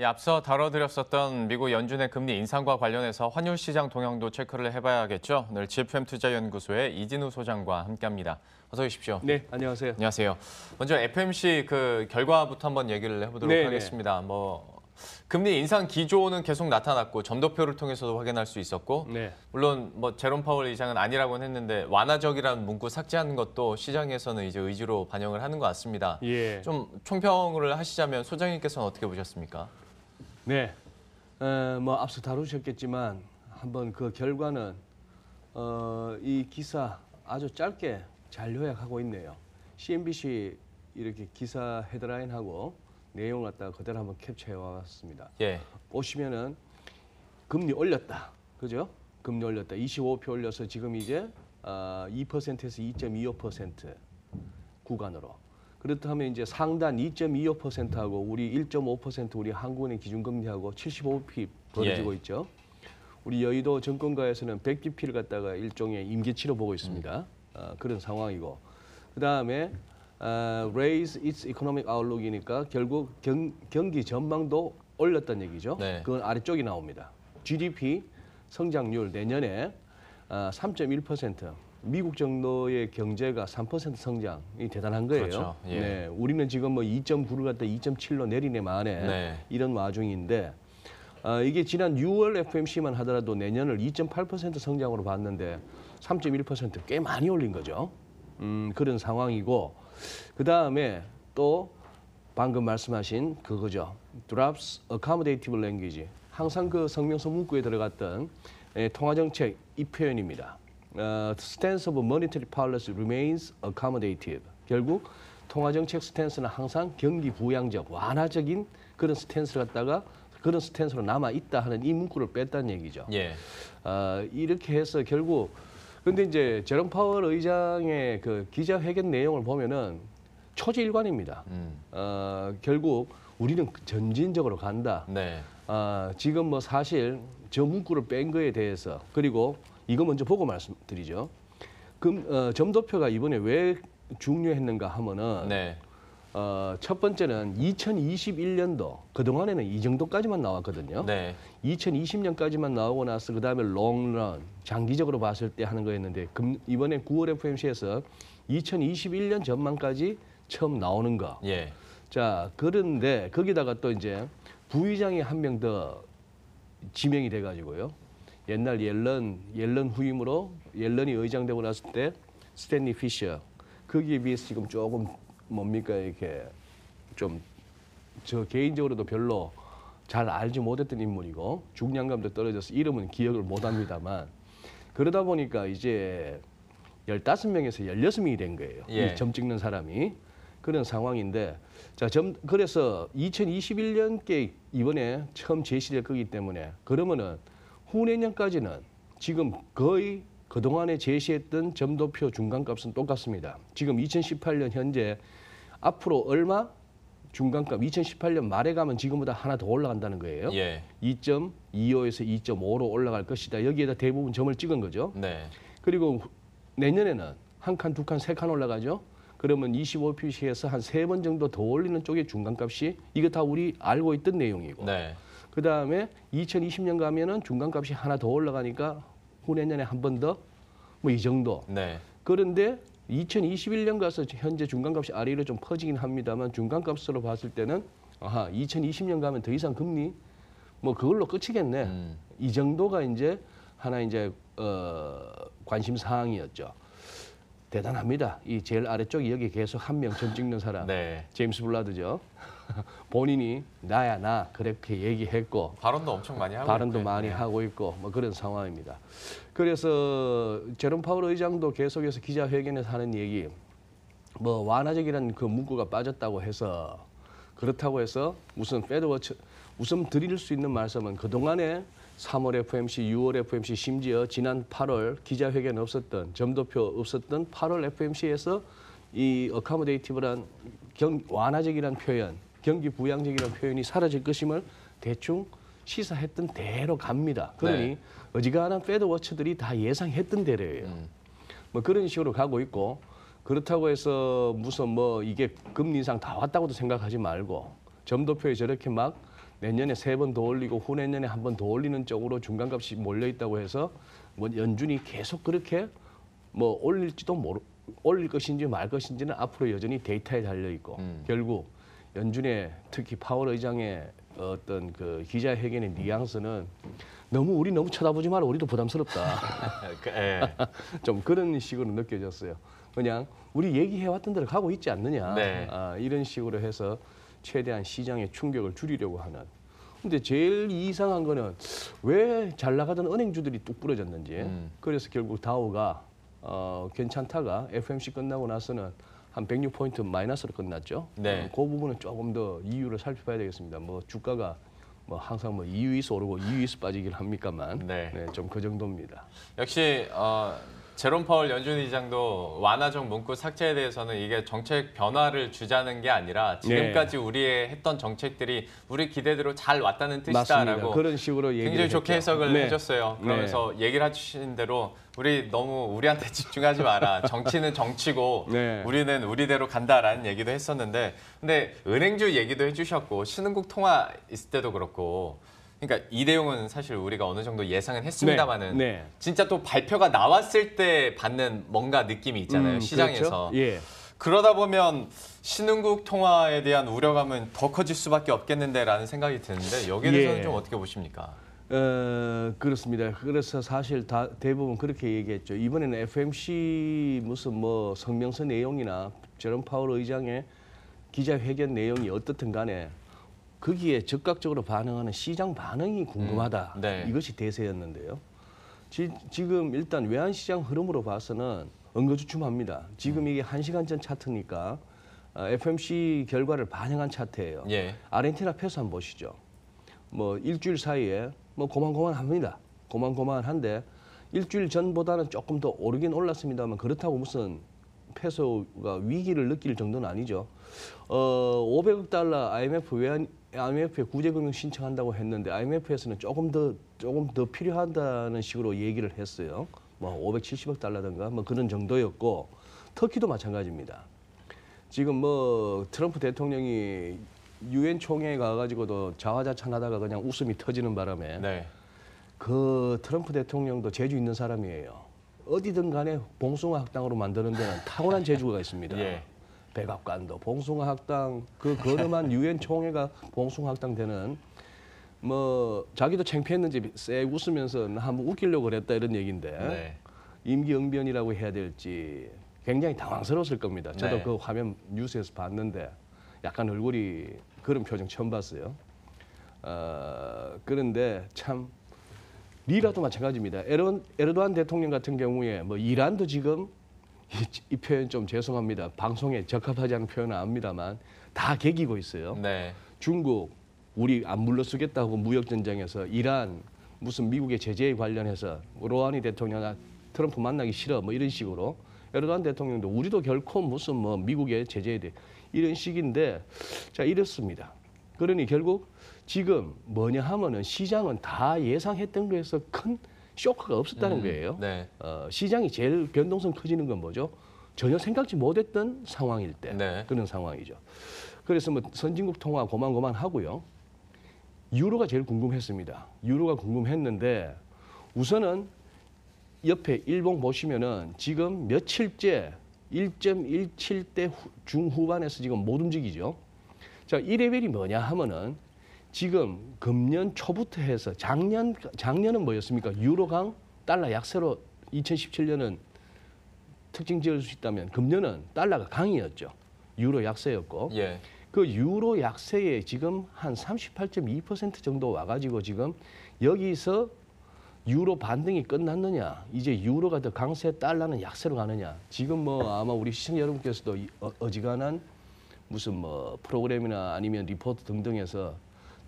앞서 다뤄드렸었던 미국 연준의 금리 인상과 관련해서 환율 시장 동향도 체크를 해봐야겠죠. 오늘 GFM투자연구소의 이진우 소장과 함께합니다. 어서 오십시오. 네, 안녕하세요. 안녕하세요. 먼저 FOMC 결과부터 한번 얘기를 해보도록 하겠습니다. 금리 인상 기조는 계속 나타났고 점도표를 통해서도 확인할 수 있었고 물론 제롬 파월 의장은 아니라고는 했는데 완화적이라는 문구 삭제하는 것도 시장에서는 이제 의지로 반영을 하는 것 같습니다. 좀 총평을 하시자면 소장님께서는 어떻게 보셨습니까? 네, 앞서 다루셨겠지만 한번 그 결과는 이 기사 아주 짧게 잘 요약하고 있네요. CNBC 이렇게 기사 헤드라인하고 내용을 갖다가 그대로 한번 캡처해 왔습니다. 보시면은 금리 올렸다, 그죠? 금리 올렸다. 25표 올려서 지금 이제 2%에서 2.25% 구간으로. 그렇다면 이제 상단 2.25%하고 우리 1.5% 우리 한국은행 기준금리하고 75pp 벌어지고 있죠. 우리 여의도 증권가에서는 100pp를 갖다가 일종의 임계치로 보고 있습니다. 그런 상황이고. 그다음에 raise its economic outlook이니까 결국 경기 전망도 올렸다는 얘기죠. 그건 아래쪽이 나옵니다. GDP 성장률 내년에 3.1%. 미국 정도의 경제가 3% 성장이 대단한 거예요. 그렇죠. 네, 우리는 지금 2.9를 갖다 2.7로 내리네 만에 이런 와중인데 이게 지난 6월 FOMC만 하더라도 내년을 2.8% 성장으로 봤는데 3.1% 꽤 많이 올린 거죠. 그런 상황이고 그다음에 또 방금 말씀하신 그거죠. drops accommodative language. 항상 그 성명서 문구에 들어갔던 통화정책 이 표현입니다. stance of monetary policy remains accommodative. 결국 통화정책 스탠스는 항상 경기 부양적, 완화적인 그런 스탠스를 갖다가 그런 스탠스로 남아있다 하는 이 문구를 뺐다는 얘기죠. 이렇게 해서 결국 근데 이제 제롬 파월 의장의 그 기자회견 내용을 보면은 초지일관입니다. 결국 우리는 전진적으로 간다. 지금 사실 저 문구를 뺀 거에 대해서 그리고 이거 먼저 보고 말씀드리죠. 점도표가 이번에 왜 중요했는가 하면은 첫 번째는 2021년도 그동안에는 이 정도까지만 나왔거든요. 2020년까지만 나오고 나서 그다음에 롱런 장기적으로 봤을 때 하는 거였는데 이번에 9월 FOMC에서 2021년 전망까지 처음 나오는 거. 자, 그런데 거기다가 또 이제 부의장이 한 명 더 지명이 돼 가지고요. 옛날 옐런 후임으로 옐런이 의장 되고 났을 때 스탠리 피셔. 거기에 비해서 지금 조금 뭡니까 이렇게 좀 저 개인적으로도 별로 잘 알지 못했던 인물이고 중량감도 떨어져서 이름은 기억을 못합니다만 그러다 보니까 이제 15명에서 16명이 된 거예요. 이 점 찍는 사람이. 그런 상황인데 자, 그래서 2021년께 이번에 처음 제시될 거기 때문에 그러면은 후내년까지는 지금 거의 그동안에 제시했던 점도표 중간값은 똑같습니다. 지금 2018년 현재 앞으로 얼마? 중간값 2018년 말에 가면 지금보다 하나 더 올라간다는 거예요. 2.25에서 2.5로 올라갈 것이다. 여기에다 대부분 점을 찍은 거죠. 그리고 내년에는 한 칸, 두 칸, 세 칸 올라가죠. 그러면 25pc에서 한 3번 정도 더 올리는 쪽의 중간값이 이거 다 우리 알고 있던 내용이고 그다음에 2020년 가면은 중간값이 하나 더 올라가니까 후내년에 한 번 더 뭐 이 정도. 그런데 2021년 가서 현재 중간값이 아래로 좀 퍼지긴 합니다만 중간값으로 봤을 때는 2020년 가면 더 이상 금리 뭐 그걸로 끝이겠네. 이 정도가 이제 하나 이제 관심 사항이었죠. 대단합니다. 이 제일 아래쪽이 여기 계속 한 명 점 찍는 사람, 제임스 블라드죠. 본인이 나야 나 그렇게 얘기했고 발언도 엄청 많이 하고 발언도 많이 하고 있고 뭐 그런 상황입니다. 그래서 제롬 파월 의장도 계속해서 기자회견에서 하는 얘기, 뭐 완화적이라는 그 문구가 빠졌다고 해서 그렇다고 해서 우선 페드워치 우선 드릴 수 있는 말씀은 그동안에 3월 FOMC, 6월 FOMC, 심지어 지난 8월 기자회견 없었던 점도표 없었던 8월 FOMC에서 이 어카모데이티브란 완화적이란 표현, 경기 부양적이라는 표현이 사라질 것임을 대충 시사했던 대로 갑니다. 그러니 어지간한 페드워처들이 다 예상했던 대로예요. 뭐 그런 식으로 가고 있고 그렇다고 해서 무슨 뭐 이게 금리 인상 다 왔다고도 생각하지 말고 점도표에 저렇게 막 내년에 3번 더 올리고 후내년에 한 번 더 올리는 쪽으로 중간값이 몰려 있다고 해서 뭐 연준이 계속 그렇게 뭐 올릴 것인지 말 것인지는 앞으로 여전히 데이터에 달려 있고 결국 연준의 특히 파월 의장의 어떤 그 기자회견의 뉘앙스는 우리 너무 쳐다보지 마라. 우리도 부담스럽다. 좀 그런 식으로 느껴졌어요. 그냥 우리 얘기해왔던 대로 가고 있지 않느냐. 네. 이런 식으로 해서 최대한 시장의 충격을 줄이려고 하는. 근데 제일 이상한 거는 왜 잘 나가던 은행주들이 뚝 부러졌는지. 그래서 결국 다우가 괜찮다가 FOMC 끝나고 나서는 한 106포인트 마이너스로 끝났죠. 네. 그 부분은 조금 더 이유를 살펴봐야 되겠습니다. 뭐 주가가 뭐 항상 뭐 2위에서 오르고 2위에서 빠지긴 합니까만 네. 좀 그 정도입니다. 역시 제롬 파월 연준 의장도 완화적 문구 삭제에 대해서는 이게 정책 변화를 주자는 게 아니라 지금까지 우리의 했던 정책들이 우리 기대대로 잘 왔다는 뜻이다라고 그런 식으로 얘기를 굉장히 좋게 했죠. 해석을 네. 해줬어요. 그러면서 얘기를 해주신 대로 우리 너무 우리한테 집중하지 마라. 정치는 정치고 네. 우리는 우리대로 간다라는 얘기도 했었는데 근데 은행주 얘기도 해주셨고 신흥국 통화 있을 때도 그렇고 그러니까 이 내용은 사실 우리가 어느 정도 예상은 했습니다만은 네. 진짜 또 발표가 나왔을 때 받는 뭔가 느낌이 있잖아요. 시장에서. 그렇죠? 예. 그러다 보면 신흥국 통화에 대한 우려감은 더 커질 수밖에 없겠는데라는 생각이 드는데 여기에 대해서는 좀 어떻게 보십니까? 그렇습니다. 그래서 사실 대부분 그렇게 얘기했죠. 이번에는 FOMC 무슨 뭐 성명서 내용이나 제롬 파월 의장의 기자회견 내용이 어떻든 간에 거기에 적극적으로 반응하는 시장 반응이 궁금하다. 네. 이것이 대세였는데요. 지금 일단 외환시장 흐름으로 봐서는 엉거주춤합니다. 지금 이게 1시간 전 차트니까 FOMC 결과를 반영한 차트예요. 예. 아르헨티나 페소 한번 보시죠. 뭐 일주일 사이에 뭐 고만고만합니다. 고만고만한데 일주일 전보다는 조금 더 오르긴 올랐습니다만 그렇다고 무슨 페소가 위기를 느낄 정도는 아니죠. 500억 달러 IMF에 구제금융 신청한다고 했는데 IMF에서는 조금 더 필요하다는 식으로 얘기를 했어요. 뭐 570억 달러든가 뭐 그런 정도였고 터키도 마찬가지입니다. 지금 뭐 트럼프 대통령이 유엔 총회에 가가지고도 자화자찬하다가 그냥 웃음이 터지는 바람에 네. 그 트럼프 대통령도 재주 있는 사람이에요. 어디든 간에 봉숭아 학당으로 만드는 데는 타고난 재주가 있습니다. 예. 백악관도 봉숭아 학당, 그 거름한 유엔 총회가 봉숭아 학당 되는 뭐 자기도 창피했는지 쎄 웃으면서 나 한번 웃기려고 그랬다 이런 얘기인데 네. 임기응변이라고 해야 될지 굉장히 당황스러웠을 겁니다. 저도 네. 그 화면 뉴스에서 봤는데 약간 얼굴이 그런 표정 처음 봤어요. 그런데 참 리라도 마찬가지입니다. 에르도안 대통령 같은 경우에 뭐 이란도 지금 이 표현 좀 죄송합니다. 방송에 적합하지 않은 표현은 압니다만 다 개기고 있어요. 네. 중국 우리 안 물러서겠다고 무역 전쟁에서 이란 무슨 미국의 제재에 관련해서 로하니 대통령 트럼프 만나기 싫어 뭐 이런 식으로 에르도안 대통령도 우리도 결코 무슨 뭐 미국의 제재에 대해 이런 식인데 자 이렇습니다. 그러니 결국 지금 뭐냐 하면은 시장은 다 예상했던 거에서 큰 쇼크가 없었다는 거예요. 네. 시장이 제일 변동성 커지는 건 뭐죠? 전혀 생각지 못했던 상황일 때 네. 그런 상황이죠. 그래서 뭐 선진국 통화 고만고만하고요. 유로가 제일 궁금했습니다. 유로가 궁금했는데 우선은 옆에 일봉 보시면은 지금 며칠째 1.17대 중후반에서 지금 못 움직이죠. 자, 이 레벨이 뭐냐 하면은 지금 금년 초부터 해서 작년은 뭐였습니까? 유로강 달러 약세로 2017년은 특징 지을 수 있다면 금년은 달러가 강이었죠. 유로 약세였고 예. 그 유로 약세에 지금 한 38.2% 정도 와가지고 지금 여기서 유로 반등이 끝났느냐, 이제 유로가 더 강세, 달러는 약세로 가느냐. 지금 뭐 아마 우리 시청자 여러분께서도 어지간한 무슨 뭐 프로그램이나 아니면 리포트 등등에서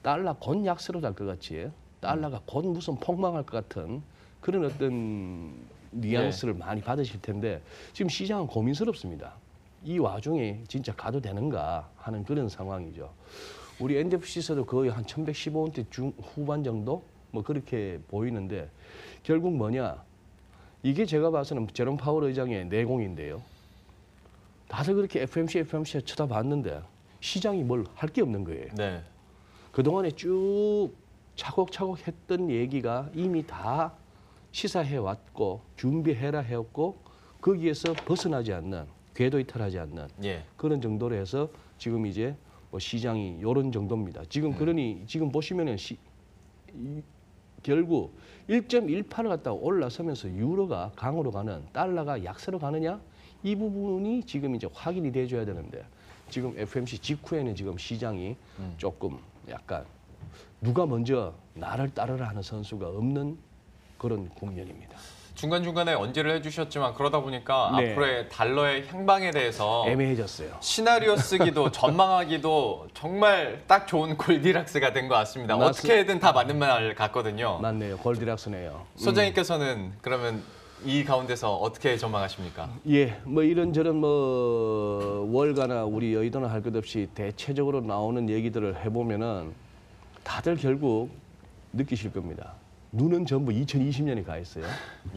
달러 곧 약세로 갈 것 같이, 달러가 곧 무슨 폭망할 것 같은 그런 어떤 뉘앙스를 많이 받으실 텐데 지금 시장은 고민스럽습니다. 이 와중에 진짜 가도 되는가 하는 그런 상황이죠. 우리 NDFC에서도 거의 한 1115원대 중후반 정도 뭐 그렇게 보이는데 결국 뭐냐? 이게 제가 봐서는 제롬 파월 의장의 내공인데요. 다들 그렇게 FOMC 쳐다봤는데 시장이 뭘 할 게 없는 거예요. 네. 그동안에 쭉 차곡차곡 했던 얘기가 이미 다 시사해 왔고 준비해라 해왔고 거기에서 벗어나지 않는 궤도 이탈하지 않는 예. 그런 정도로 해서 지금 이제 뭐 시장이 이런 정도입니다. 지금 그러니 지금 보시면은 결국 1.18을 갖다가 올라서면서 유로가 강으로 가는 달러가 약세로 가느냐 이 부분이 지금 이제 확인이 돼줘야 되는데 지금 FMC 직후에는 지금 시장이 조금 약간 누가 먼저 나를 따르라 하는 선수가 없는 그런 국면입니다. 중간중간에 언지를 해주셨지만 그러다 보니까 네. 앞으로의 달러의 향방에 대해서 애매해졌어요. 시나리오 쓰기도 전망하기도 정말 딱 좋은 골디락스가 된 것 같습니다. 어떻게든 다 맞는 말 같거든요. 맞네요. 골디락스네요. 소장님께서는 그러면 이 가운데서 어떻게 전망하십니까? 예, 뭐 이런저런 뭐 월가나 우리 여의도나 할 것 없이 대체적으로 나오는 얘기들을 해보면은 다들 결국 느끼실 겁니다. 눈은 전부 2020년에 가 있어요.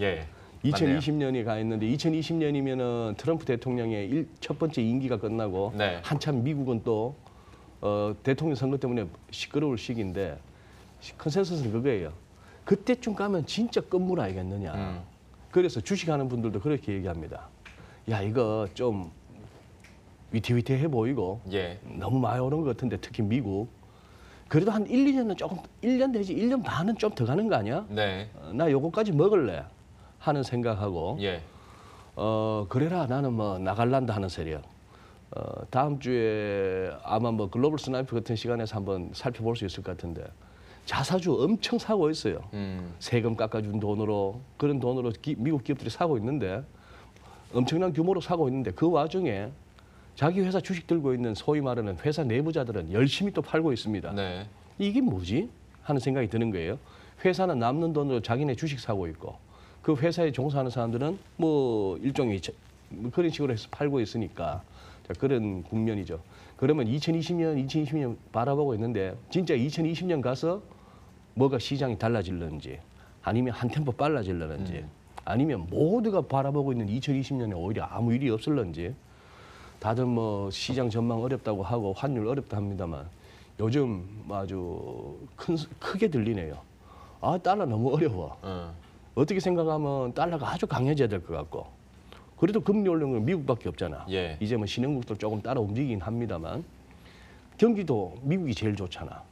예. 2020년이 가 있는데 2020년이면은 트럼프 대통령의 첫 번째 임기가 끝나고 네. 한참 미국은 또 대통령 선거 때문에 시끄러울 시기인데 컨센서스는 그거예요. 그때쯤 가면 진짜 끝물 알겠느냐. 그래서 주식하는 분들도 그렇게 얘기합니다. 야 이거 좀 위태위태해 보이고 예. 너무 많이 오른 것 같은데 특히 미국. 그래도 한 1, 2년은 조금 1년 내지 1년 반은 좀 더 가는 거 아니야? 네. 나 요거까지 먹을래 하는 생각하고 예. 그래라 나는 뭐 나갈란다 하는 세력. 다음 주에 아마 뭐 글로벌 스나이프 같은 시간에서 한번 살펴볼 수 있을 것 같은데 자사주 엄청 사고 있어요. 세금 깎아준 돈으로 그런 돈으로 미국 기업들이 사고 있는데 엄청난 규모로 사고 있는데 그 와중에 자기 회사 주식 들고 있는 소위 말하는 회사 내부자들은 열심히 또 팔고 있습니다. 네. 이게 뭐지? 하는 생각이 드는 거예요. 회사는 남는 돈으로 자기네 주식 사고 있고 그 회사에 종사하는 사람들은 뭐 일종의 그런 식으로 해서 팔고 있으니까 그런 국면이죠. 그러면 2020년 바라보고 있는데 진짜 2020년 가서 뭐가 시장이 달라질는지 아니면 한 템포 빨라질는지 아니면 모두가 바라보고 있는 2020년에 오히려 아무 일이 없을는지 다들 뭐 시장 전망 어렵다고 하고 환율 어렵다 합니다만 요즘 아주 크게 들리네요. 아 달러 너무 어려워. 어떻게 생각하면 달러가 아주 강해져야 될 것 같고 그래도 금리 올리는 건 미국밖에 없잖아. 예. 이제 뭐 신흥국들 조금 따라 움직이긴 합니다만 경기도 미국이 제일 좋잖아.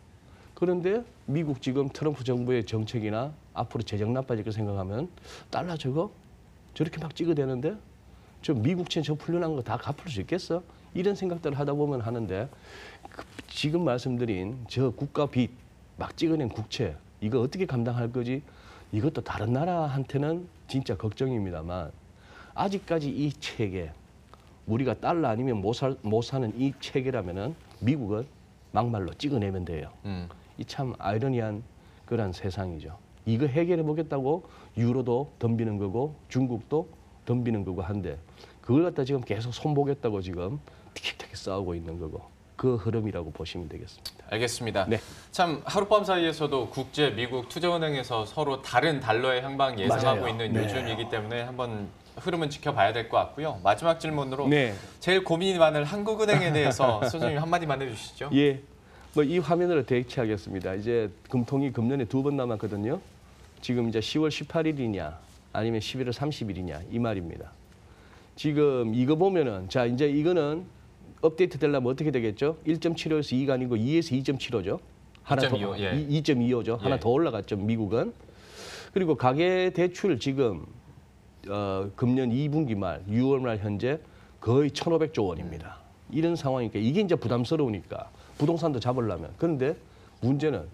그런데 미국 지금 트럼프 정부의 정책이나 앞으로 재정 나빠질 거 생각하면 달러 저렇게 막 찍어대는데 저 미국채 저 풀려난 거 다 갚을 수 있겠어? 이런 생각들을 하다 보면 하는데 지금 말씀드린 저 국가 빚 막 찍어낸 국채 이거 어떻게 감당할 거지? 이것도 다른 나라한테는 진짜 걱정입니다만 아직까지 이 체계 우리가 달러 아니면 못 사는 이 체계라면은 미국은 막말로 찍어내면 돼요. 이 참 아이러니한 그런 세상이죠. 이거 해결해 보겠다고 유로도 덤비는 거고 중국도 덤비는 거고 한데 그걸 갖다 지금 계속 손보겠다고 지금 티켓타켓 싸우고 있는 거고 그 흐름이라고 보시면 되겠습니다. 알겠습니다. 네. 참 하룻밤 사이에서도 국제, 미국, 투자은행에서 서로 다른 달러의 향방 예상하고 맞아요. 있는 네. 요즘이기 때문에 한번 흐름은 지켜봐야 될 것 같고요. 마지막 질문으로 네. 제일 고민이 많은 한국은행에 대해서 소장님 한마디만 해주시죠. 예. 뭐 이 화면으로 대체하겠습니다. 이제 금통이 금년에 2번 남았거든요. 지금 이제 10월 18일이냐 아니면 11월 30일이냐 이 말입니다. 지금 이거 보면은 자 이제 이거는 업데이트 되려면 어떻게 되겠죠? 1.75에서 2가 아니고 2에서 2.75죠. 하나 2.25, 예. 2.25죠. 하나 예. 더 올라갔죠, 미국은. 그리고 가계 대출 지금 금년 2분기 말 6월 말 현재 거의 1,500조 원입니다. 이런 상황이니까 이게 이제 부담스러우니까 부동산도 잡으려면. 그런데 문제는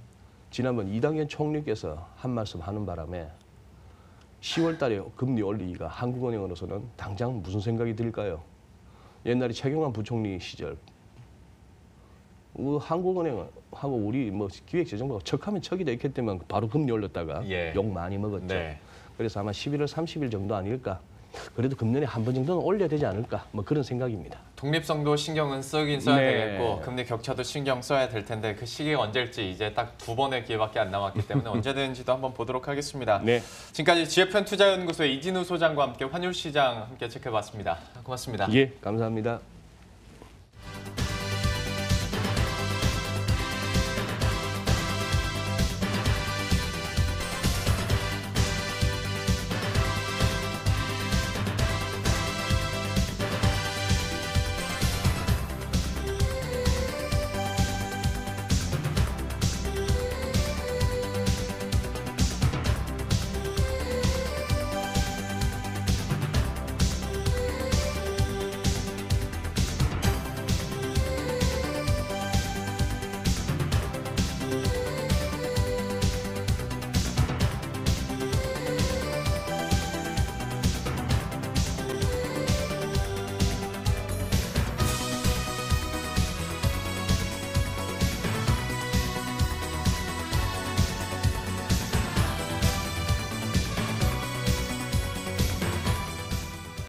지난번 이당현 총리께서 한 말씀 하는 바람에 10월 달에 금리 올리기가 한국은행으로서는 당장 무슨 생각이 들까요? 옛날에 최경환 부총리 시절 한국은행하고 우리 뭐 기획재정부가 척하면 척이 됐기 때문에 바로 금리 올렸다가 예. 욕 많이 먹었죠. 네. 그래서 아마 11월 30일 정도 아닐까. 그래도 금년에 한 번 정도는 올려야 되지 않을까. 뭐 그런 생각입니다. 독립성도 신경은 쓰긴 써야 네. 되겠고 금리 격차도 신경 써야 될 텐데 그 시기가 언제일지 이제 딱 2번의 기회밖에 안 남았기 때문에 언제든지도 한번 보도록 하겠습니다. 네. 지금까지 GFN 투자연구소의 이진우 소장과 함께 환율시장 함께 체크해봤습니다. 고맙습니다. 예, 감사합니다.